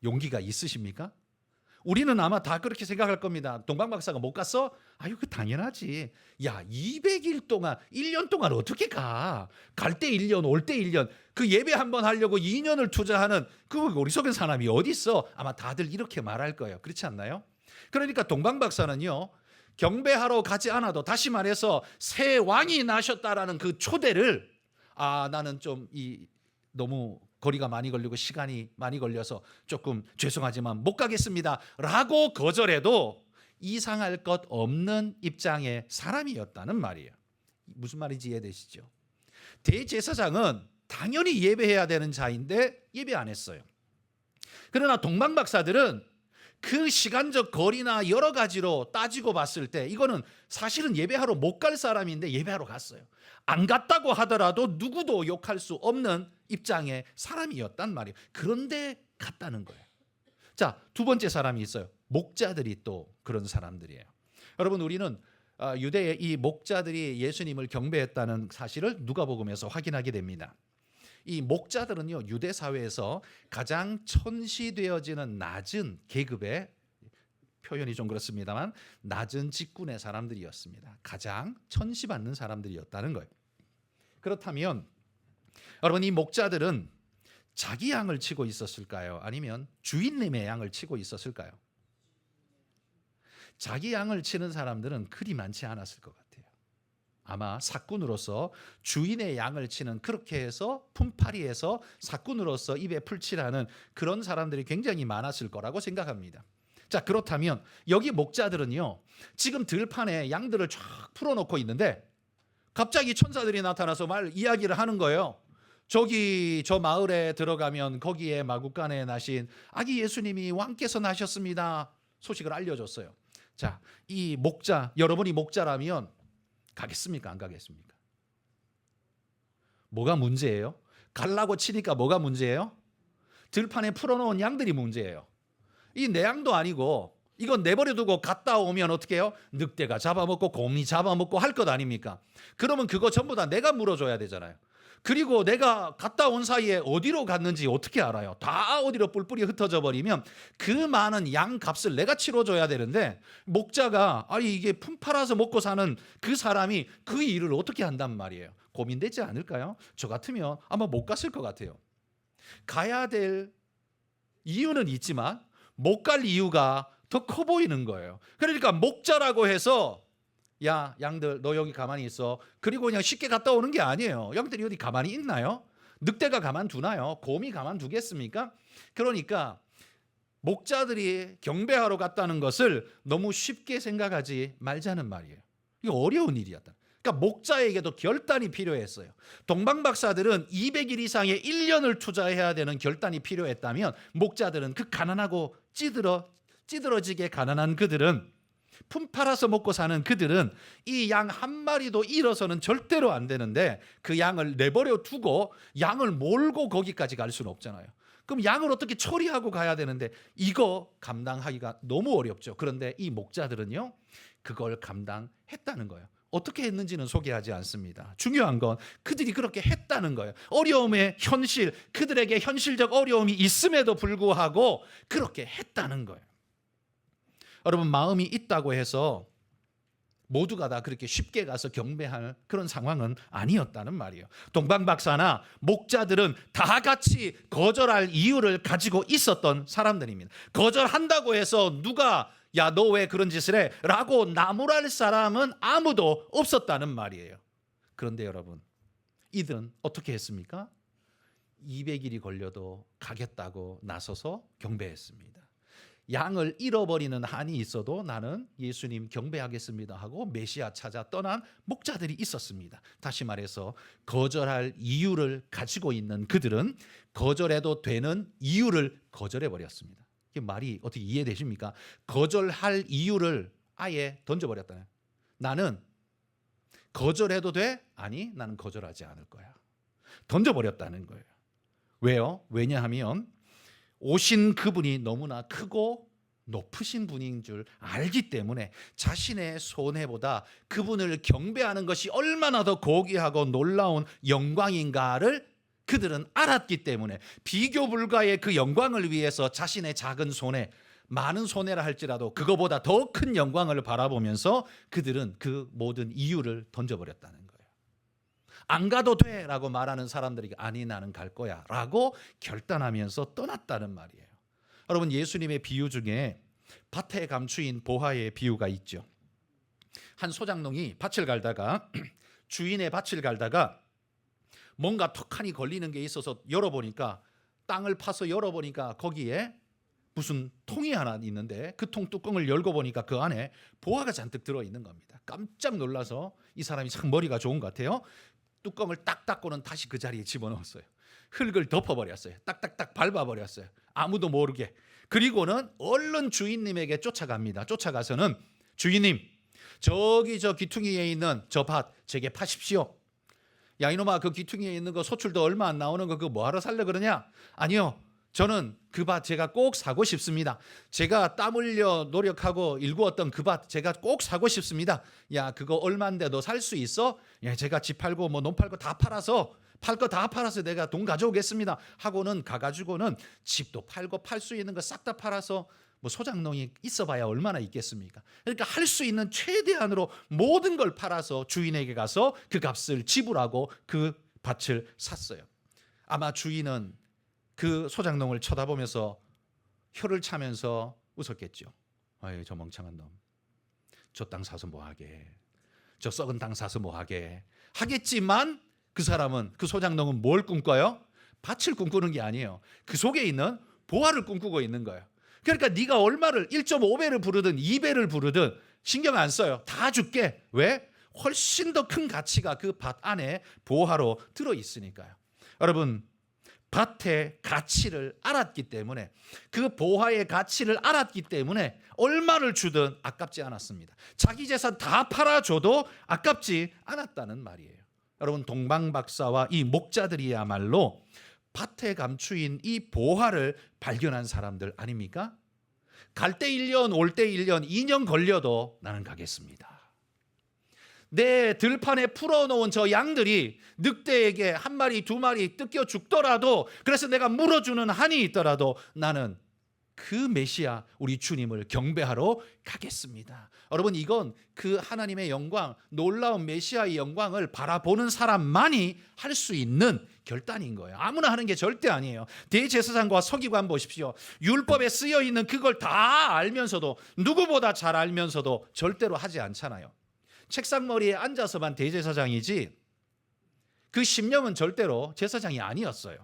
용기가 있으십니까? 우리는 아마 다 그렇게 생각할 겁니다. 동방박사가 못 갔어? 아유, 그 당연하지. 야, 200일 동안, 1년 동안 어떻게 가? 갈 때 1년, 올 때 1년. 그 예배 한번 하려고 2년을 투자하는 그 어리석은 사람이 어디 있어? 아마 다들 이렇게 말할 거예요. 그렇지 않나요? 그러니까 동방박사는요, 경배하러 가지 않아도, 다시 말해서 새 왕이 나셨다라는 그 초대를, 나는 좀 너무 거리가 많이 걸리고 시간이 많이 걸려서 조금 죄송하지만 못 가겠습니다 라고 거절해도 이상할 것 없는 입장의 사람이었다는 말이에요. 무슨 말인지 이해되시죠? 대제사장은 당연히 예배해야 되는 자인데 예배 안 했어요. 그러나 동방박사들은 그 시간적 거리나 여러 가지로 따지고 봤을 때 이거는 사실은 예배하러 못 갈 사람인데 예배하러 갔어요. 안 갔다고 하더라도 누구도 욕할 수 없는 입장의 사람이었단 말이에요. 그런데 갔다는 거예요. 자, 두 번째 사람이 있어요. 목자들이 또 그런 사람들이에요. 여러분, 우리는 유대의 이 목자들이 예수님을 경배했다는 사실을 누가복음에서 확인하게 됩니다. 이 목자들은요, 유대 사회에서 가장 천시되어지는 낮은 계급의, 표현이 좀 그렇습니다만 낮은 직군의 사람들이었습니다. 가장 천시받는 사람들이었다는 거예요. 그렇다면 여러분, 이 목자들은 자기 양을 치고 있었을까요? 아니면 주인님의 양을 치고 있었을까요? 자기 양을 치는 사람들은 그리 많지 않았을 것 같아요. 아마 사꾼으로서 주인의 양을 치는, 그렇게 해서 품팔이해서 사꾼으로서 입에 풀칠하는 그런 사람들이 굉장히 많았을 거라고 생각합니다. 자, 그렇다면 여기 목자들은요, 지금 들판에 양들을 쫙 풀어놓고 있는데 갑자기 천사들이 나타나서 이야기를 하는 거예요. 저기 저 마을에 들어가면 거기에 마구간에 나신 아기 예수님이 왕께서 나셨습니다. 소식을 알려줬어요. 자, 이 목자, 여러분이 목자라면 가겠습니까? 안 가겠습니까? 뭐가 문제예요? 가려고 치니까 뭐가 문제예요? 들판에 풀어놓은 양들이 문제예요. 이 내 양도 아니고 이건 내버려두고 갔다 오면 어떻게 해요? 늑대가 잡아먹고 곰이 잡아먹고 할 것 아닙니까? 그러면 그거 전부 다 내가 물어줘야 되잖아요. 그리고 내가 갔다 온 사이에 어디로 갔는지 어떻게 알아요? 다 어디로 뿔뿔이 흩어져 버리면 그 많은 양 값을 내가 치러줘야 되는데, 목자가 이게 품 팔아서 먹고 사는 그 사람이 그 일을 어떻게 한단 말이에요. 고민되지 않을까요? 저 같으면 아마 못 갔을 것 같아요. 가야 될 이유는 있지만 못 갈 이유가 더 커 보이는 거예요. 그러니까 목자라고 해서 야, 양들 너 여기 가만히 있어, 그리고 그냥 쉽게 갔다 오는 게 아니에요. 양들이 어디 가만히 있나요? 늑대가 가만두나요? 곰이 가만두겠습니까? 그러니까 목자들이 경배하러 갔다는 것을 너무 쉽게 생각하지 말자는 말이에요. 이거 어려운 일이었다. 그러니까 목자에게도 결단이 필요했어요. 동방박사들은 200일 이상의 1년을 투자해야 되는 결단이 필요했다면, 목자들은 그 가난하고 찌들어지게 가난한 그들은, 품 팔아서 먹고 사는 그들은 이 양 한 마리도 잃어서는 절대로 안 되는데, 그 양을 내버려 두고 양을 몰고 거기까지 갈 수는 없잖아요. 그럼 양을 어떻게 처리하고 가야 되는데 이거 감당하기가 너무 어렵죠. 그런데 이 목자들은요, 그걸 감당했다는 거예요. 어떻게 했는지는 소개하지 않습니다. 중요한 건 그들이 그렇게 했다는 거예요. 어려움의 현실, 그들에게 현실적 어려움이 있음에도 불구하고 그렇게 했다는 거예요. 여러분, 마음이 있다고 해서 모두가 다 그렇게 쉽게 가서 경배할 그런 상황은 아니었다는 말이에요. 동방박사나 목자들은 다 같이 거절할 이유를 가지고 있었던 사람들입니다. 거절한다고 해서 누가 야, 너 왜 그런 짓을 해? 라고 나무랄 사람은 아무도 없었다는 말이에요. 그런데 여러분, 이들은 어떻게 했습니까? 200일이 걸려도 가겠다고 나서서 경배했습니다. 양을 잃어버리는 한이 있어도 나는 예수님 경배하겠습니다 하고 메시아 찾아 떠난 목자들이 있었습니다. 다시 말해서 거절할 이유를 가지고 있는 그들은 거절해도 되는 이유를 거절해 버렸습니다. 그 말이 어떻게 이해되십니까? 거절할 이유를 아예 던져버렸다는. 나는 거절해도 돼? 아니, 나는 거절하지 않을 거야. 던져버렸다는 거예요. 왜요? 왜냐하면 오신 그분이 너무나 크고 높으신 분인 줄 알기 때문에 자신의 손해보다 그분을 경배하는 것이 얼마나 더 고귀하고 놀라운 영광인가를 그들은 알았기 때문에 비교 불가의 그 영광을 위해서 자신의 작은 손해, 많은 손해라 할지라도 그거보다 더 큰 영광을 바라보면서 그들은 그 모든 이유를 던져버렸다는 거예요. 안 가도 돼 라고 말하는 사람들이 아니 나는 갈 거야 라고 결단하면서 떠났다는 말이에요. 여러분, 예수님의 비유 중에 밭에 감추인 보화의 비유가 있죠. 한 소장농이 밭을 갈다가 주인의 밭을 갈다가 뭔가 턱하니 걸리는 게 있어서 열어보니까, 땅을 파서 열어보니까 거기에 무슨 통이 하나 있는데 그 통 뚜껑을 열고 보니까 그 안에 보화가 잔뜩 들어있는 겁니다. 깜짝 놀라서 이 사람이 참 머리가 좋은 것 같아요. 뚜껑을 딱 닫고는 다시 그 자리에 집어넣었어요. 흙을 덮어버렸어요. 딱딱딱 밟아버렸어요. 아무도 모르게. 그리고는 얼른 주인님에게 쫓아갑니다. 쫓아가서는 주인님, 저기 저 귀퉁이에 있는 저 밭 제게 파십시오. 야 이놈아, 그 귀퉁이에 있는 거 소출도 얼마 안 나오는 거 그거 뭐하러 살려 그러냐? 아니요, 저는 그 밭 제가 꼭 사고 싶습니다. 제가 땀 흘려 노력하고 일구었던 그 밭 제가 꼭 사고 싶습니다. 야 그거 얼마인데 너 살 수 있어? 야 제가 집 팔고 뭐 논 팔고 다 팔아서 팔 거 다 팔아서 내가 돈 가져오겠습니다 하고는 가가지고는 집도 팔고 팔 수 있는 거 싹 다 팔아서 뭐 소장농이 있어봐야 얼마나 있겠습니까? 그러니까 할 수 있는 최대한으로 모든 걸 팔아서 주인에게 가서 그 값을 지불하고 그 밭을 샀어요. 아마 주인은 그 소장농을 쳐다보면서 혀를 차면서 웃었겠죠. 아이 저 멍청한 놈, 저 땅 사서 뭐하게, 저 썩은 땅 사서 뭐하게 하겠지만, 그 사람은, 그 소장농은 뭘 꿈꿔요? 밭을 꿈꾸는 게 아니에요. 그 속에 있는 보화를 꿈꾸고 있는 거예요. 그러니까 네가 얼마를 1.5배를 부르든 2배를 부르든 신경 안 써요. 다 줄게. 왜? 훨씬 더 큰 가치가 그 밭 안에 보화로 들어있으니까요. 여러분, 밭의 가치를 알았기 때문에, 그 보화의 가치를 알았기 때문에 얼마를 주든 아깝지 않았습니다. 자기 재산 다 팔아줘도 아깝지 않았다는 말이에요. 여러분, 동방박사와 이 목자들이야말로 밭에 감추인 이 보화를 발견한 사람들 아닙니까? 갈 때 1년, 올 때 1년, 2년 걸려도 나는 가겠습니다. 내 들판에 풀어놓은 저 양들이 늑대에게 한 마리 두 마리 뜯겨 죽더라도, 그래서 내가 물어주는 한이 있더라도 나는 그 메시아 우리 주님을 경배하러 가겠습니다. 여러분, 이건 그 하나님의 영광, 놀라운 메시아의 영광을 바라보는 사람만이 할 수 있는 결단인 거예요. 아무나 하는 게 절대 아니에요. 대제사장과 서기관 보십시오. 율법에 쓰여 있는 그걸 다 알면서도, 누구보다 잘 알면서도 절대로 하지 않잖아요. 책상머리에 앉아서만 대제사장이지 그 심령은 절대로 제사장이 아니었어요.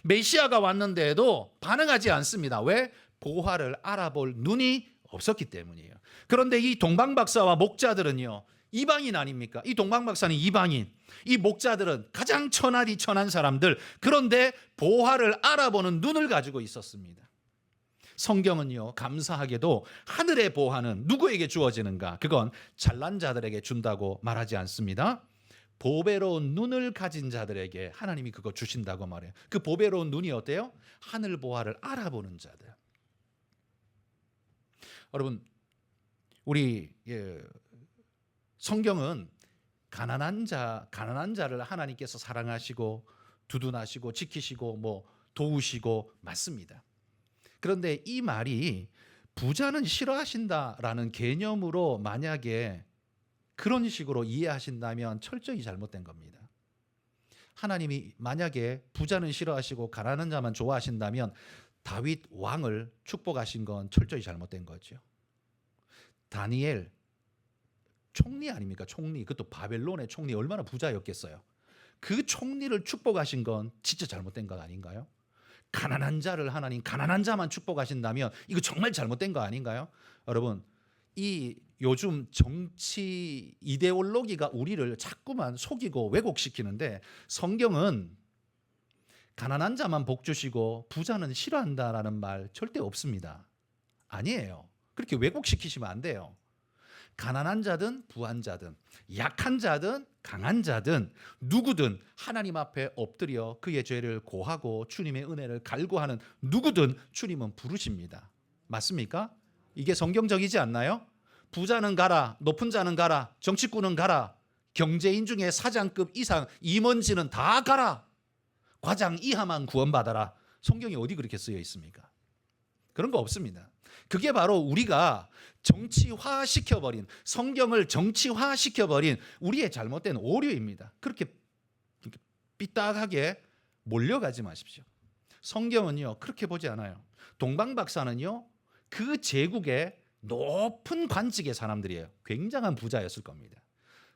메시아가 왔는데도 반응하지 않습니다. 왜? 보화를 알아볼 눈이 없었기 때문이에요. 그런데 이 동방박사와 목자들은요, 이방인 아닙니까? 이 동방박사는 이방인, 이 목자들은 가장 천하디 천한 사람들. 그런데 보화를 알아보는 눈을 가지고 있었습니다. 성경은요, 감사하게도 하늘의 보화는 누구에게 주어지는가? 그건 잘난 자들에게 준다고 말하지 않습니다. 보배로운 눈을 가진 자들에게 하나님이 그거 주신다고 말해요. 그 보배로운 눈이 어때요? 하늘 보화를 알아보는 자들. 여러분, 우리 성경은 가난한 자를 하나님께서 사랑하시고 두둔하시고 지키시고 뭐 도우시고 맞습니다. 그런데 이 말이 부자는 싫어하신다라는 개념으로 만약에 그런 식으로 이해하신다면 철저히 잘못된 겁니다. 하나님이 만약에 부자는 싫어하시고 가난한 자만 좋아하신다면 다윗 왕을 축복하신 건 철저히 잘못된 거죠. 다니엘 총리 아닙니까? 총리. 그것도 바벨론의 총리, 얼마나 부자였겠어요. 그 총리를 축복하신 건 진짜 잘못된 것 아닌가요? 가난한 자를 하나님 가난한 자만 축복하신다면 이거 정말 잘못된 거 아닌가요? 여러분, 이 요즘 정치 이데올로기가 우리를 자꾸만 속이고 왜곡시키는데, 성경은 가난한 자만 복 주시고 부자는 싫어한다라는 말 절대 없습니다. 아니에요. 그렇게 왜곡시키시면 안 돼요. 가난한 자든 부한 자든 약한 자든 강한 자든 누구든 하나님 앞에 엎드려 그의 죄를 고하고 주님의 은혜를 갈구하는 누구든 주님은 부르십니다. 맞습니까? 이게 성경적이지 않나요? 부자는 가라, 높은 자는 가라, 정치꾼은 가라, 경제인 중에 사장급 이상 임원진은 다 가라, 과장 이하만 구원받아라. 성경에 어디 그렇게 쓰여 있습니까? 그런 거 없습니다. 그게 바로 우리가 정치화시켜버린, 성경을 정치화시켜버린 우리의 잘못된 오류입니다. 그렇게 삐딱하게 몰려가지 마십시오. 성경은요 그렇게 보지 않아요. 동방 박사는요 그 제국의 높은 관직의 사람들이에요. 굉장한 부자였을 겁니다.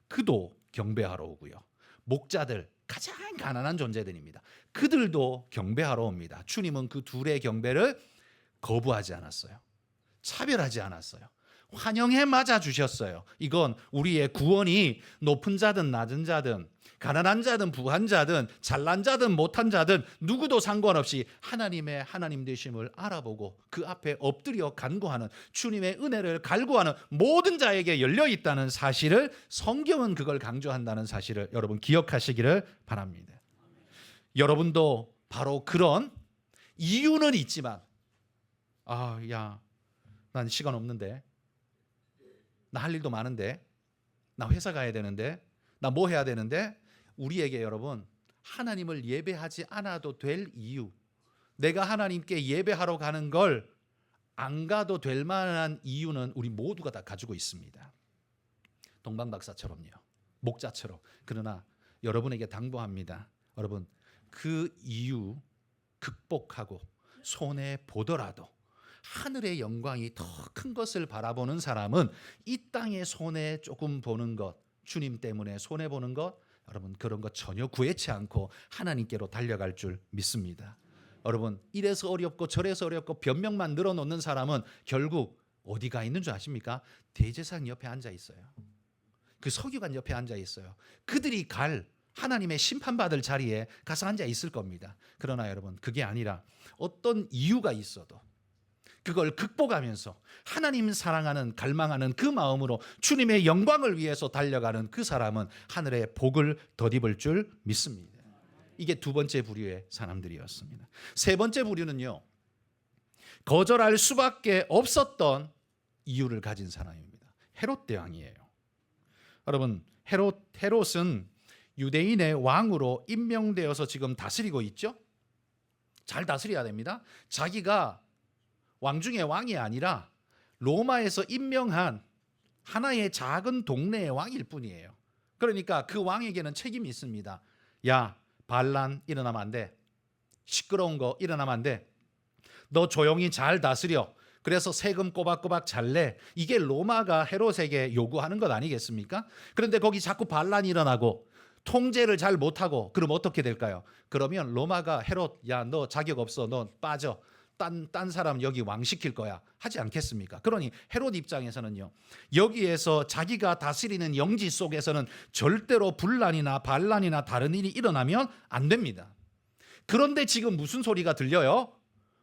그도 경배하러 오고요. 목자들 가장 가난한 존재들입니다. 그들도 경배하러 옵니다. 주님은 그 둘의 경배를 거부하지 않았어요. 차별하지 않았어요. 환영해 맞아 주셨어요. 이건 우리의 구원이 높은 자든 낮은 자든 가난한 자든 부한 자든 잘난 자든 못한 자든 누구도 상관없이 하나님의 하나님 되심을 알아보고 그 앞에 엎드려 간구하는 주님의 은혜를 갈구하는 모든 자에게 열려 있다는 사실을, 성경은 그걸 강조한다는 사실을 여러분 기억하시기를 바랍니다. 여러분도 바로 그런 이유는 있지만 난 시간 없는데, 나 할 일도 많은데, 나 회사 가야 되는데, 나 뭐 해야 되는데, 우리에게 여러분 하나님을 예배하지 않아도 될 이유, 내가 하나님께 예배하러 가는 걸 안 가도 될 만한 이유는 우리 모두가 다 가지고 있습니다. 동방 박사처럼요, 목자처럼. 그러나 여러분에게 당부합니다. 여러분 그 이유 극복하고 손해 보더라도 하늘의 영광이 더 큰 것을 바라보는 사람은 이 땅의 손해 조금 보는 것, 주님 때문에 손해 보는 것, 여러분 그런 것 전혀 구애치 않고 하나님께로 달려갈 줄 믿습니다. 여러분 이래서 어렵고 저래서 어렵고 변명만 늘어놓는 사람은 결국 어디가 있는 줄 아십니까? 대제사장 옆에 앉아 있어요. 그 서기관 옆에 앉아 있어요. 그들이 갈 하나님의 심판받을 자리에 가서 앉아 있을 겁니다. 그러나 여러분 그게 아니라 어떤 이유가 있어도 그걸 극복하면서 하나님 사랑하는 갈망하는 그 마음으로 주님의 영광을 위해서 달려가는 그 사람은 하늘의 복을 덧입을 줄 믿습니다. 이게 두 번째 부류의 사람들이었습니다. 세 번째 부류는요, 거절할 수밖에 없었던 이유를 가진 사람입니다. 헤롯 대왕이에요. 여러분 헤롯은 유대인의 왕으로 임명되어서 지금 다스리고 있죠. 잘 다스려야 됩니다. 자기가 왕 중에 왕이 아니라 로마에서 임명한 하나의 작은 동네의 왕일 뿐이에요. 그러니까 그 왕에게는 책임이 있습니다. 야, 반란 일어나면 안 돼. 시끄러운 거 일어나면 안 돼. 너 조용히 잘 다스려. 그래서 세금 꼬박꼬박 잘 내. 이게 로마가 헤롯에게 요구하는 것 아니겠습니까? 그런데 거기 자꾸 반란이 일어나고 통제를 잘 못하고 그럼 어떻게 될까요? 그러면 로마가 헤롯, 야, 너 자격 없어. 너 빠져. 딴 사람 여기 왕 시킬 거야 하지 않겠습니까? 그러니 헤롯 입장에서는요, 여기에서 자기가 다스리는 영지 속에서는 절대로 분란이나 반란이나 다른 일이 일어나면 안 됩니다. 그런데 지금 무슨 소리가 들려요?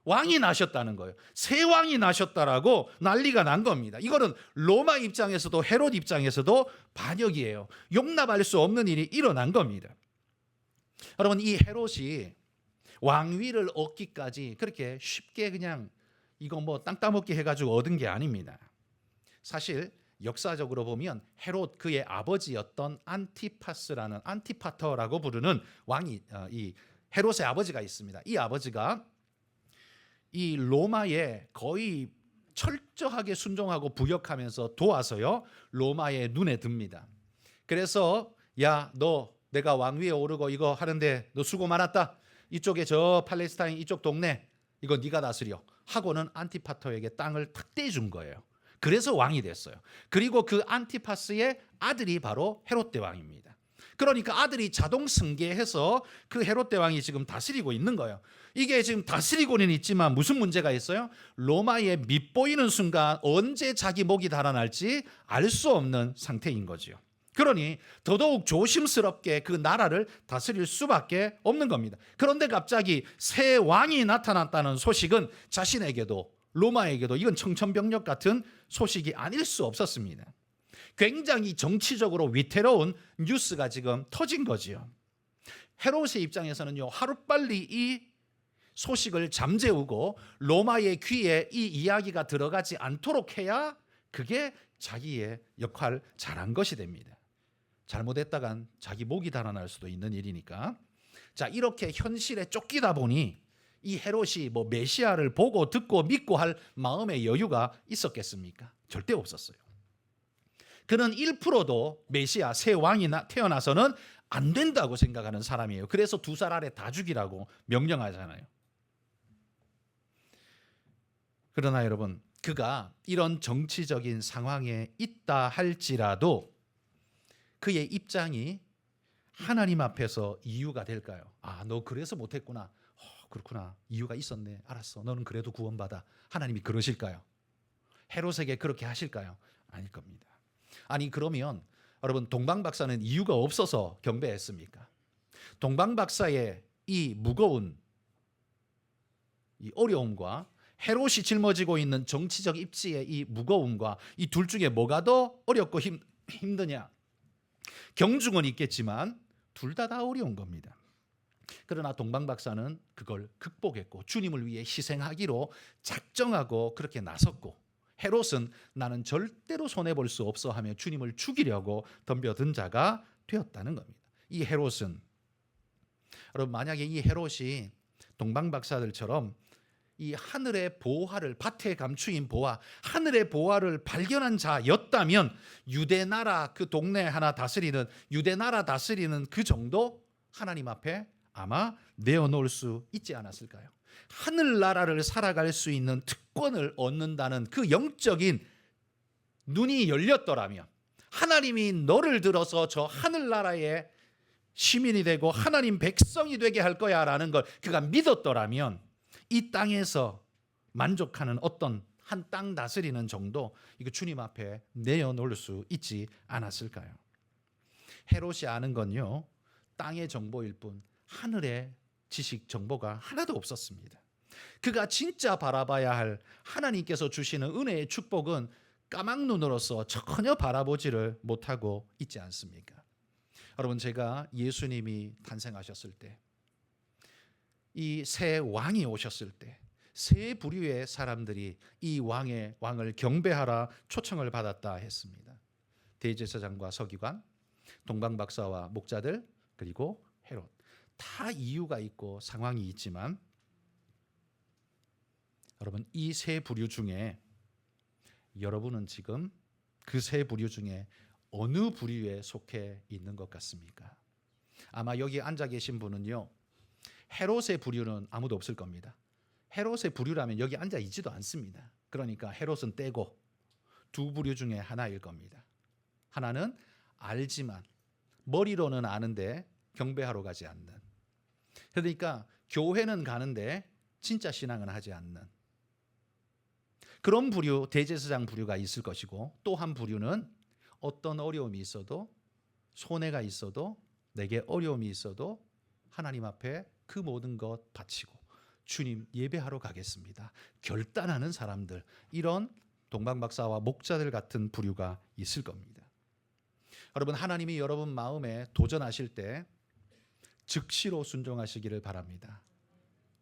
왕이 나셨다는 거예요. 새 왕이 나셨다라고 난리가 난 겁니다. 이거는 로마 입장에서도 헤롯 입장에서도 반역이에요. 용납할 수 없는 일이 일어난 겁니다. 여러분 이 헤롯이 왕위를 얻기까지 그렇게 쉽게 그냥 이거 뭐 땅 따먹기 해가지고 얻은 게 아닙니다. 사실 역사적으로 보면 헤롯 그의 아버지였던 안티파스라는, 안티파터라고 부르는 왕이 이 헤롯의 아버지가 있습니다. 이 아버지가 이 로마에 거의 철저하게 순종하고 부역하면서 도와서요 로마의 눈에 듭니다. 그래서 야, 너 내가 왕위에 오르고 이거 하는데 너 수고 많았다. 이쪽에 저 팔레스타인 이쪽 동네 이거 네가 다스려 하고는 안티파터에게 땅을 탁 떼준 거예요. 그래서 왕이 됐어요. 그리고 그 안티파스의 아들이 바로 헤롯 대왕입니다. 그러니까 아들이 자동 승계해서 그 헤롯 대왕이 지금 다스리고 있는 거예요. 이게 지금 다스리고는 있지만 무슨 문제가 있어요? 로마에 밑보이는 순간 언제 자기 목이 달아날지 알 수 없는 상태인 거죠. 그러니 더더욱 조심스럽게 그 나라를 다스릴 수밖에 없는 겁니다. 그런데 갑자기 새 왕이 나타났다는 소식은 자신에게도 로마에게도 이건 청천벽력 같은 소식이 아닐 수 없었습니다. 굉장히 정치적으로 위태로운 뉴스가 지금 터진 거지요. 헤롯의 입장에서는요, 하루빨리 이 소식을 잠재우고 로마의 귀에 이 이야기가 들어가지 않도록 해야 그게 자기의 역할 잘한 것이 됩니다. 잘못했다간 자기 목이 달아날 수도 있는 일이니까. 자, 이렇게 현실에 쫓기다 보니 이 헤롯이 뭐 메시아를 보고 듣고 믿고 할 마음의 여유가 있었겠습니까? 절대 없었어요. 그는 1%도 메시아 새 왕이 태어나서는 안 된다고 생각하는 사람이에요. 그래서 2살 아래 다 죽이라고 명령하잖아요. 그러나 여러분, 그가 이런 정치적인 상황에 있다 할지라도 그의 입장이 하나님 앞에서 이유가 될까요? 아, 너 그래서 못했구나. 그렇구나. 이유가 있었네. 알았어. 너는 그래도 구원받아. 하나님이 그러실까요? 헤롯에게 그렇게 하실까요? 아닐 겁니다. 아니, 그러면 여러분, 동방박사는 이유가 없어서 경배했습니까? 동방박사의 이 무거운 이 어려움과 헤롯이 짊어지고 있는 정치적 입지의 이 무거움과 이 둘 중에 뭐가 더 어렵고 힘드냐? 경중은 있겠지만 둘 다 어려운 겁니다. 그러나 동방박사는 그걸 극복했고 주님을 위해 희생하기로 작정하고 그렇게 나섰고, 헤롯은 나는 절대로 손해볼 수 없어 하며 주님을 죽이려고 덤벼든 자가 되었다는 겁니다. 이 헤롯은, 여러분, 만약에 이 헤롯이 동방박사들처럼 이 하늘의 보화를, 밭에 감추인 보화, 하늘의 보화를 발견한 자였다면 유대 나라, 그 동네 하나 다스리는, 유대 나라 다스리는 그 정도 하나님 앞에 아마 내어놓을 수 있지 않았을까요? 하늘나라를 살아갈 수 있는 특권을 얻는다는 그 영적인 눈이 열렸더라면, 하나님이 너를 들어서 저 하늘나라의 시민이 되고 하나님 백성이 되게 할 거야 라는 걸 그가 믿었더라면 이 땅에서 만족하는 어떤 한 땅 다스리는 정도, 이거 주님 앞에 내어놓을 수 있지 않았을까요? 헤롯이 아는 건요, 땅의 정보일 뿐 하늘의 지식 정보가 하나도 없었습니다. 그가 진짜 바라봐야 할 하나님께서 주시는 은혜의 축복은 까막눈으로서 전혀 바라보지를 못하고 있지 않습니까? 여러분, 제가 예수님이 탄생하셨을 때, 이 새 왕이 오셨을 때 세 부류의 사람들이 이 왕을 경배하라 초청을 받았다 했습니다. 대제사장과 서기관, 동방박사와 목자들, 그리고 헤롯. 다 이유가 있고 상황이 있지만 여러분, 이 세 부류 중에 여러분은 지금 그 세 부류 중에 어느 부류에 속해 있는 것 같습니까? 아마 여기 앉아 계신 분은요, 헤롯의 부류는 아무도 없을 겁니다. 헤롯의 부류라면 여기 앉아 있지도 않습니다. 그러니까 헤롯은 떼고 두 부류 중에 하나일 겁니다. 하나는 알지만 머리로는 아는데 경배하러 가지 않는, 그러니까 교회는 가는데 진짜 신앙은 하지 않는 그런 부류, 대제사장 부류가 있을 것이고, 또 한 부류는 어떤 어려움이 있어도, 손해가 있어도, 내게 어려움이 있어도 하나님 앞에 그 모든 것 바치고 주님 예배하러 가겠습니다, 결단하는 사람들, 이런 동방박사와 목자들 같은 부류가 있을 겁니다. 여러분, 하나님이 여러분 마음에 도전하실 때 즉시로 순종하시기를 바랍니다.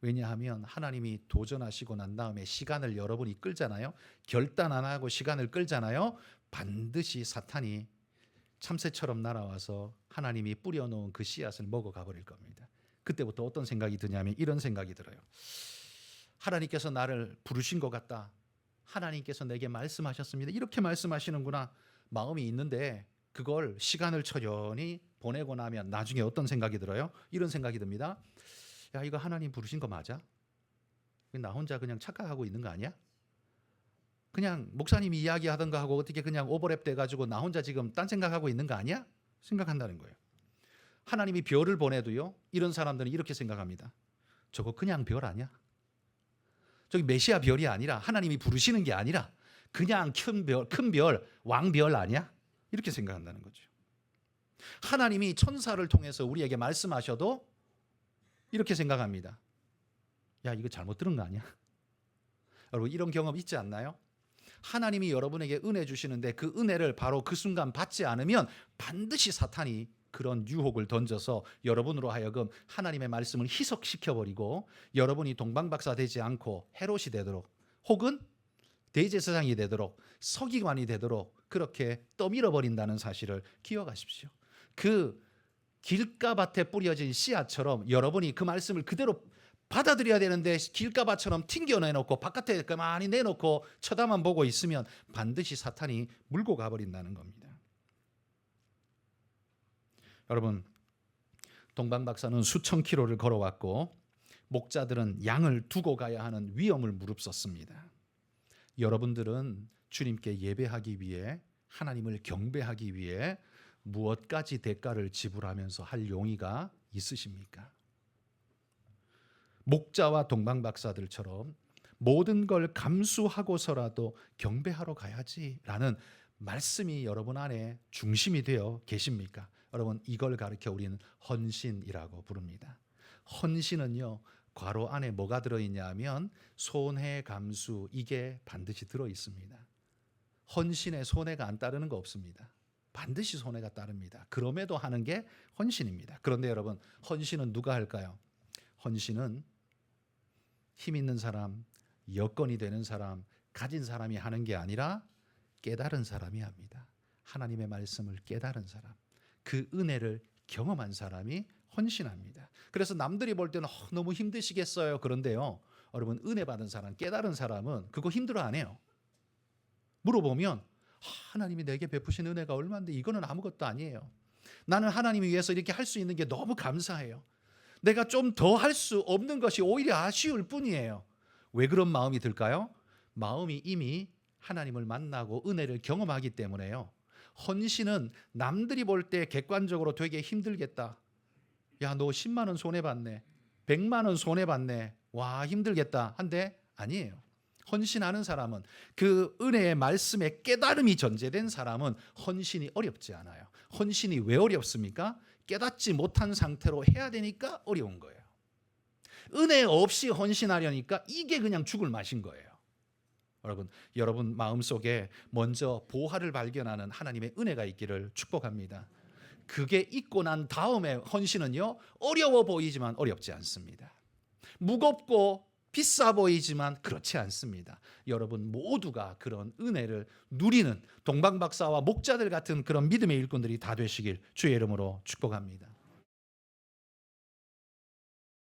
왜냐하면 하나님이 도전하시고 난 다음에 시간을 여러분이 끌잖아요. 결단 안 하고 시간을 끌잖아요. 반드시 사탄이 참새처럼 날아와서 하나님이 뿌려놓은 그 씨앗을 먹어가 버릴 겁니다. 그때부터 어떤 생각이 드냐면 이런 생각이 들어요. 하나님께서 나를 부르신 것 같다. 하나님께서 내게 말씀하셨습니다. 이렇게 말씀하시는구나. 마음이 있는데 그걸 시간을 처련히 보내고 나면 나중에 어떤 생각이 들어요? 이런 생각이 듭니다. 야, 이거 하나님 부르신 거 맞아? 나 혼자 그냥 착각하고 있는 거 아니야? 그냥 목사님이 이야기하던 거 하고 어떻게 그냥 오버랩 돼가지고 나 혼자 지금 딴 생각하고 있는 거 아니야? 생각한다는 거예요. 하나님이 별을 보내도요, 이런 사람들은 이렇게 생각합니다. 저거 그냥 별 아니야? 저기 메시아 별이 아니라, 하나님이 부르시는 게 아니라 그냥 큰 별, 왕별 아니야? 이렇게 생각한다는 거죠. 하나님이 천사를 통해서 우리에게 말씀하셔도 이렇게 생각합니다. 야, 이거 잘못 들은 거 아니야? 여러분, 이런 경험 있지 않나요? 하나님이 여러분에게 은혜 주시는데 그 은혜를 바로 그 순간 받지 않으면 반드시 사탄이 그런 유혹을 던져서 여러분으로 하여금 하나님의 말씀을 희석시켜버리고 여러분이 동방박사 되지 않고 헤롯이 되도록 혹은 대제사장이 되도록 서기관이 되도록 그렇게 떠밀어버린다는 사실을 기억하십시오. 그 길가밭에 뿌려진 씨앗처럼 여러분이 그 말씀을 그대로 받아들여야 되는데 길가밭처럼 튕겨내놓고 바깥에 가만히 내놓고 쳐다만 보고 있으면 반드시 사탄이 물고 가버린다는 겁니다. 여러분, 동방박사는 수천 킬로를 걸어왔고 목자들은 양을 두고 가야 하는 위험을 무릅썼습니다. 여러분들은 주님께 예배하기 위해 하나님을 경배하기 위해 무엇까지 대가를 지불하면서 할 용의가 있으십니까? 목자와 동방박사들처럼 모든 걸 감수하고서라도 경배하러 가야지라는 말씀이 여러분 안에 중심이 되어 계십니까? 여러분, 이걸 가르쳐 우리는 헌신이라고 부릅니다. 헌신은요, 괄호 안에 뭐가 들어있냐 하면 손해 감수, 이게 반드시 들어있습니다. 헌신에 손해가 안 따르는 거 없습니다. 반드시 손해가 따릅니다. 그럼에도 하는 게 헌신입니다. 그런데 여러분, 헌신은 누가 할까요? 헌신은 힘 있는 사람, 여건이 되는 사람, 가진 사람이 하는 게 아니라 깨달은 사람이 합니다. 하나님의 말씀을 깨달은 사람, 그 은혜를 경험한 사람이 헌신합니다. 그래서 남들이 볼 때는 너무 힘드시겠어요. 그런데요, 여러분, 은혜 받은 사람, 깨달은 사람은 그거 힘들어 안 해요. 물어보면 하나님이 내게 베푸신 은혜가 얼마인데 이거는 아무것도 아니에요. 나는 하나님을 위해서 이렇게 할 수 있는 게 너무 감사해요. 내가 좀 더 할 수 없는 것이 오히려 아쉬울 뿐이에요. 왜 그런 마음이 들까요? 마음이 이미 하나님을 만나고 은혜를 경험하기 때문에요. 헌신은 남들이 볼 때 객관적으로 되게 힘들겠다. 야, 너 10만 원 손해봤네. 100만 원 손해봤네. 와, 힘들겠다. 한데 아니에요. 헌신하는 사람은, 그 은혜의 말씀에 깨달음이 전제된 사람은 헌신이 어렵지 않아요. 헌신이 왜 어렵습니까? 깨닫지 못한 상태로 해야 되니까 어려운 거예요. 은혜 없이 헌신하려니까 이게 그냥 죽을 맛인 거예요. 여러분 마음속에 먼저 보화를 발견하는 하나님의 은혜가 있기를 축복합니다. 그게 있고 난 다음에 헌신은요, 어려워 보이지만 어렵지 않습니다. 무겁고 비싸 보이지만 그렇지 않습니다. 여러분 모두가 그런 은혜를 누리는 동방박사와 목자들 같은 그런 믿음의 일꾼들이 다 되시길 주의 이름으로 축복합니다.